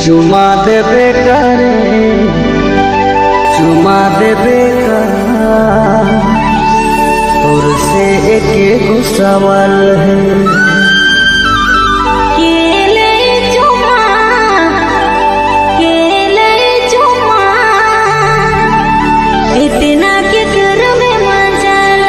चुमा देबे करे चुमा देबे तोर से एक सवाल है इतना के कर में मजाल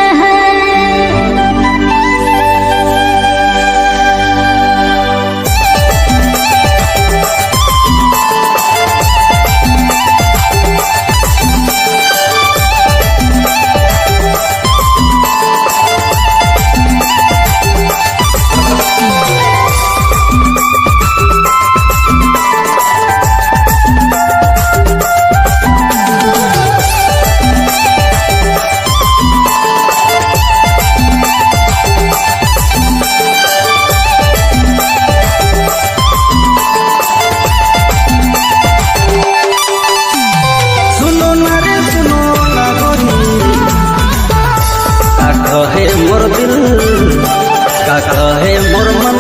का कहे मोर मन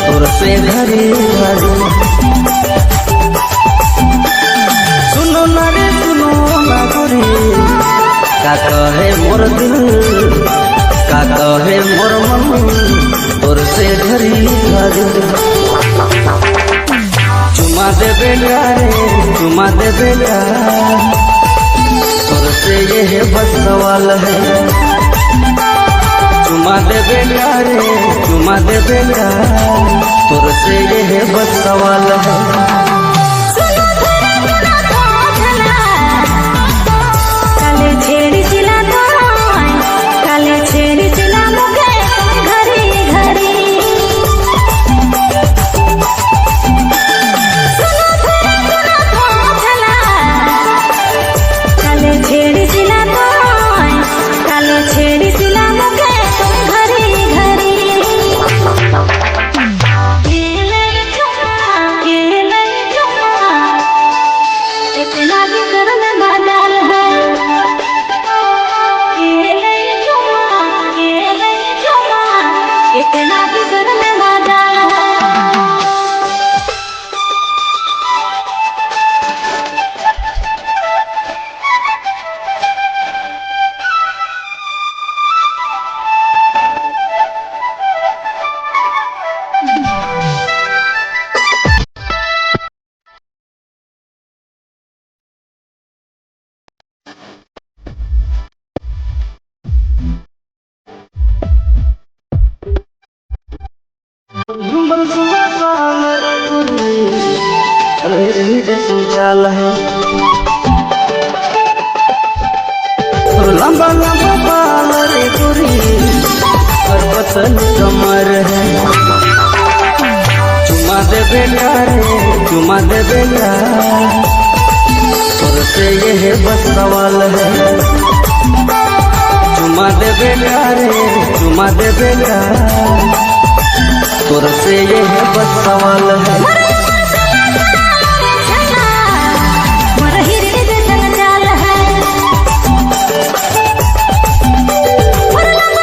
तोर से घरी घरी सुनो ना रे सुनो ना गोरी का कहे मोर दिल का कहे मोर मन तोर से घरी घरी चुमा देबे रे चुमा देबे तोर से ये बस सवाल है चुमा देबे रे चुमा देबे तोर से ये बस सवाल है काले छेड़ी चिला काले छेड़ी चिला मुझे घरी घरी काले छेड़ी चिला काले छेड़ी चिला मुझे घरी घरी इतना भी कर में बदल है इतना भी कर में बदल है लंबा लंबा बाल रे गोरी और पतली कमर है चुमा देबे रे चुमा देबे तोर से ये बस सवाल है चुमा देबे रे चुमा देबे तोर से ये बस सवाल है मोर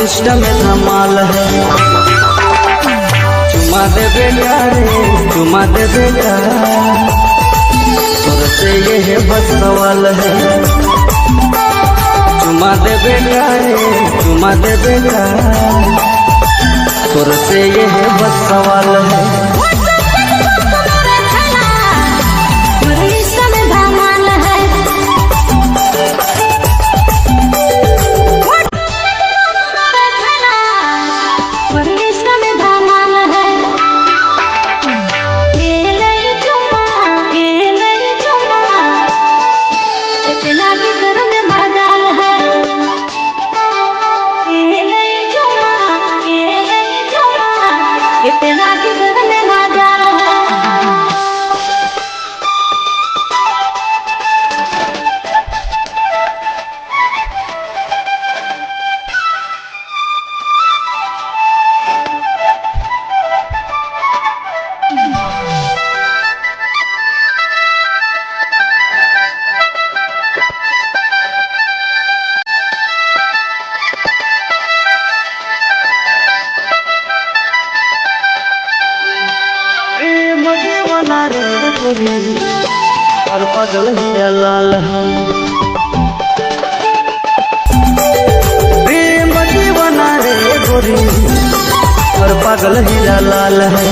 इष्ट में धमाल है। चुमा दे बेटा रे चुमा दे बेटा, तुझसे ये है बस सवाल है। चुमा दे बेटा रे चुमा दे बेटा, तुझसे ये है बस सवाल है। और पागल है लाल है, प्रेम दीवाना रे गोरी और पागल है लाल है।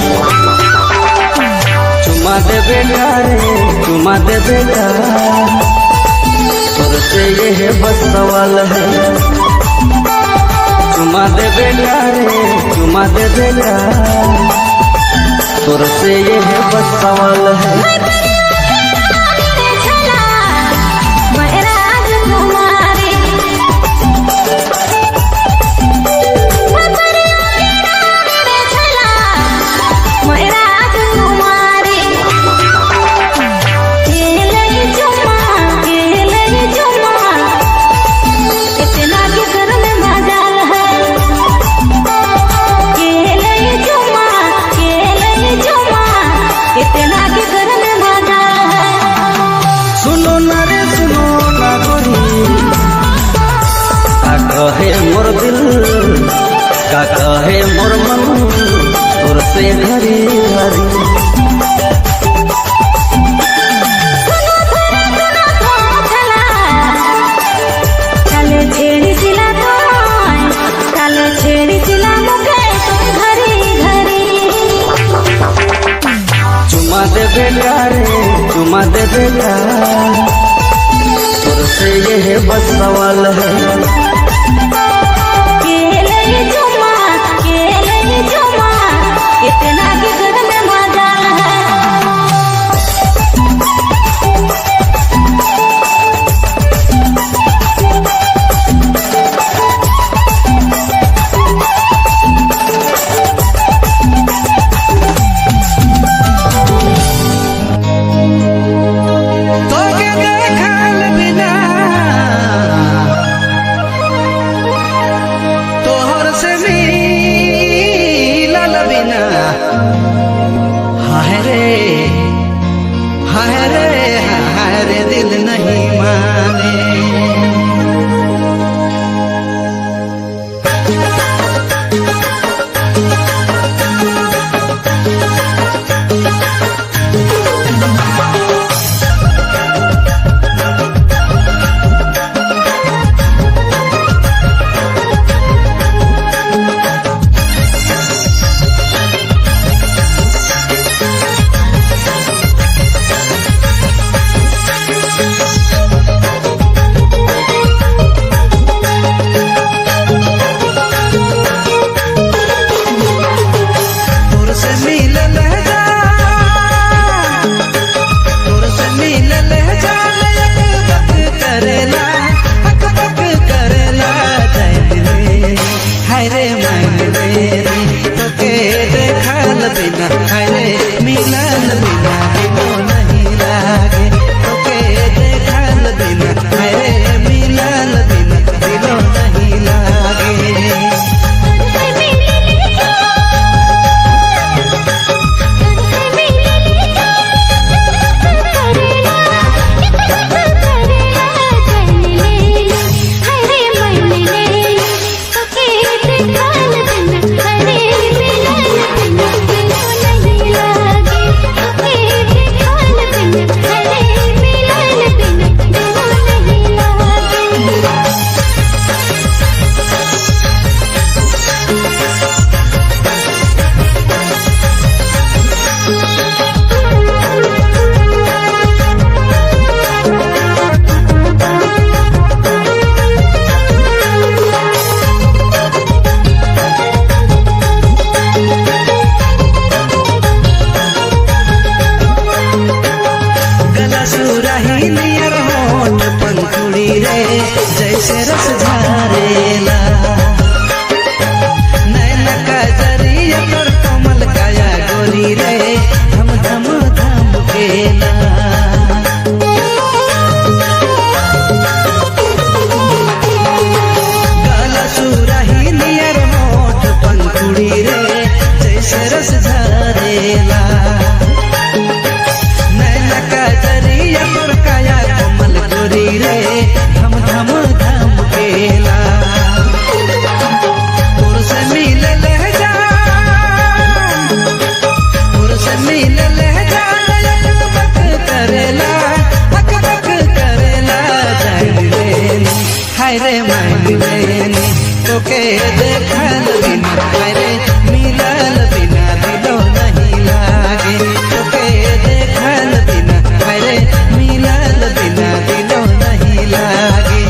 चुमा दे बेटा रे चुमा दे बेटा, तुझसे ये है बस सवाल है। चुमा दे बेटा रे चुमा दे बेटा, तुझसे ये है बस सवाल है। कहे मोर दिल का कहे मोर मन, तुझसे हरी हरी। काले छेड़ी सिला काले छेड़ी सिला मुझे घरी घरी। चुमा दे बेटा रे चुमा दे बेटा, तुझसे ये है बस सवाल है। इतना के घर में मजाल है। पंखुड़ी रे जैसे रस झारेला नैन का जरिया तोर कमल काया गोरी रे धम धम धम केला गला सुराही नियर होठ पंखुड़ी रे जैसे रस झारेला नैन का जरिया तोर काया कमल गोरी रे धम धम धम केला पुरुष मिल ले जा पुरुष मिल ले जा बक करेला हक बक करेला जान लेनी हाय रे मान लेनी तोके देखल बिना हाय रे मिलल बिना दिलो नहीं लागे तोके देखल बिना हाय रे मिलल बिना दिलो नहीं लागे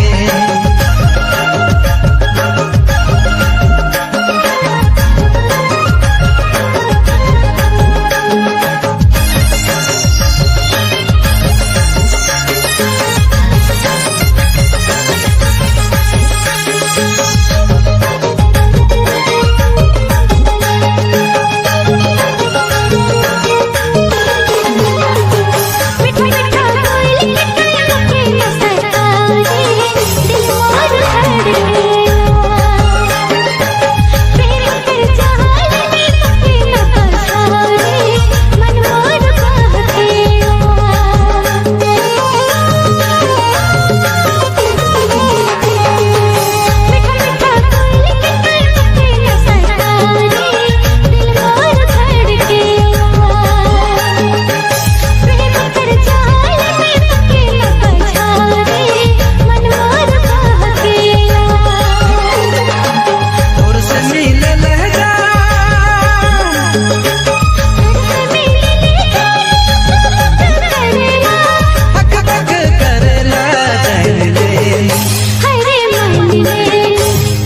मिठा मिठा कोयली के सरकारी दिल मोर धड़केला प्रेम कर चाहल में तके न पछाड़े मन मोर बहकेला मिठा मिठा कोयली के सरकारी दिल मोर धड़केला प्रेम कर चाहल में तके न पछाड़े मन मोर बहकेला पुरुष मिल ले जा हक बक करेला जान लेनी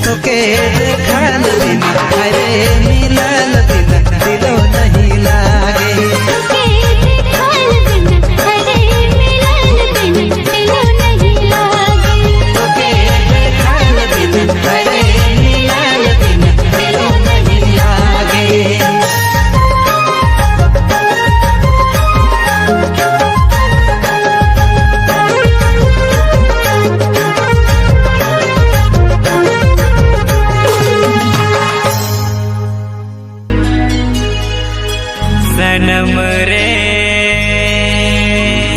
तोके देखल बिना हाय रे मिलल बिना दिलो नहीं लागे तोके देखल बिना हाय रे मिलल बिना दिलो नहीं लागे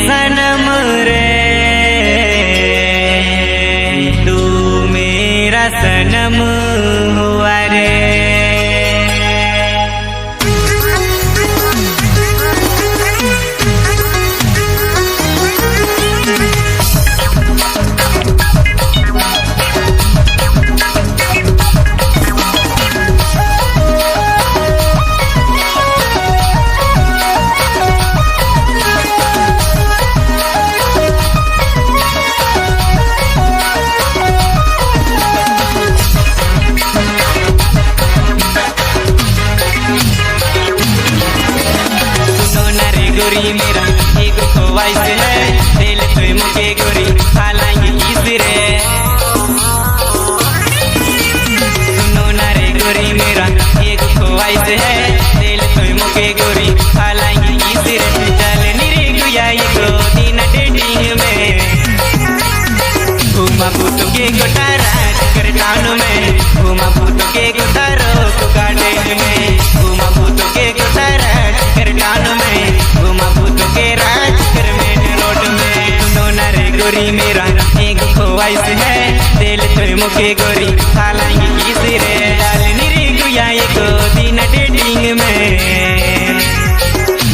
सनम रे तू मेरा सनम हुआ रे सोना रे गोरी मेरा एक ख्वाहिश है दिल पे मुझे गोरी हालांकि किस रे सुनो ना रे गोरी मेरा एक ख्वाहिश है दिल पे मुझे गोरी हालांकि किस रे चल निरे गुया को दिन डेटिंग में घुमा पुतो के गोटा रात कर टाउन में घुमा पुतो के गोटा रोक गार्डन में घुमा पुतो के गोटा रात कर टाउन में घुमा पुतो के रात कर मेन रोड में सुनो ना रे गोरी मेरा एक ख्वाहिश है दिल पे मुझे गोरी हालांकि किस रे डाल निरे गुया को दिन डेटिंग में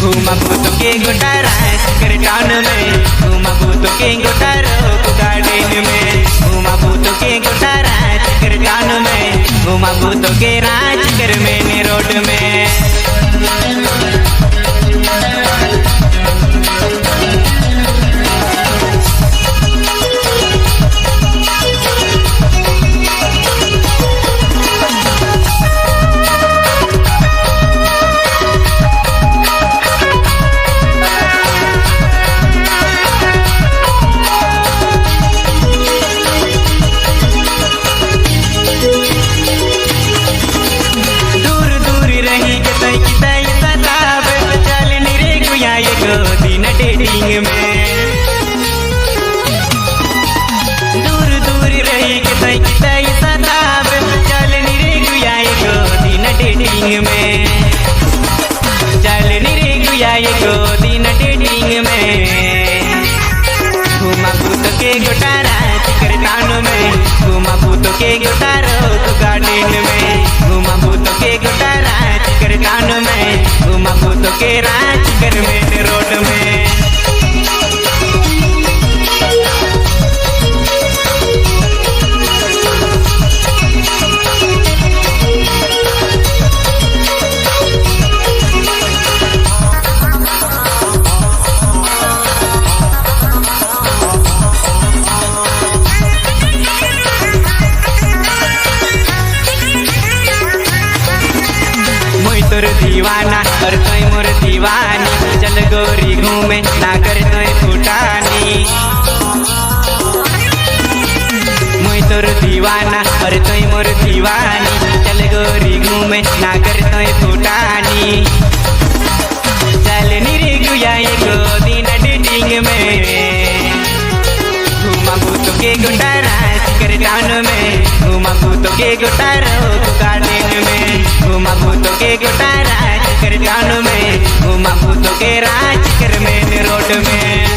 घुमा पुतो के गोटा रात कर टाउन में घुमा पुतो के गोटा रोक गार्डन में घुमा पुतो के गोटा रात कर टाउन में घुमा पुतो के राज कर मेन रोड में डेटिंग में चलनी रे गुया एको दिन डेटिंग में घुमा भूत के गोटारा चिकर टाउन में घुमा भूत के गोटारो गार्डन में घुमा भूत के गोटारा चिकर टाउन में घुमा भूत के राज चिकर मेन रोड में। तोर दीवाना और तोय मोर दीवानी चल गोरी घूमे ना कर तोय फुटानी मोय तोर दीवाना और तोय मोर दीवानी चल गोरी घूमे ना कर तोय फुटानी चल निरे गुया एको दिन डेटिंग में घुमा भूत के गोटारा चिकर टाउन में घुमा भूत के गोटारो गार्डन में घुमा भूत के गोटारा चिकर टाउन में घुमा भूत के राज चिकर मेन रोड में।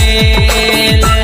गेल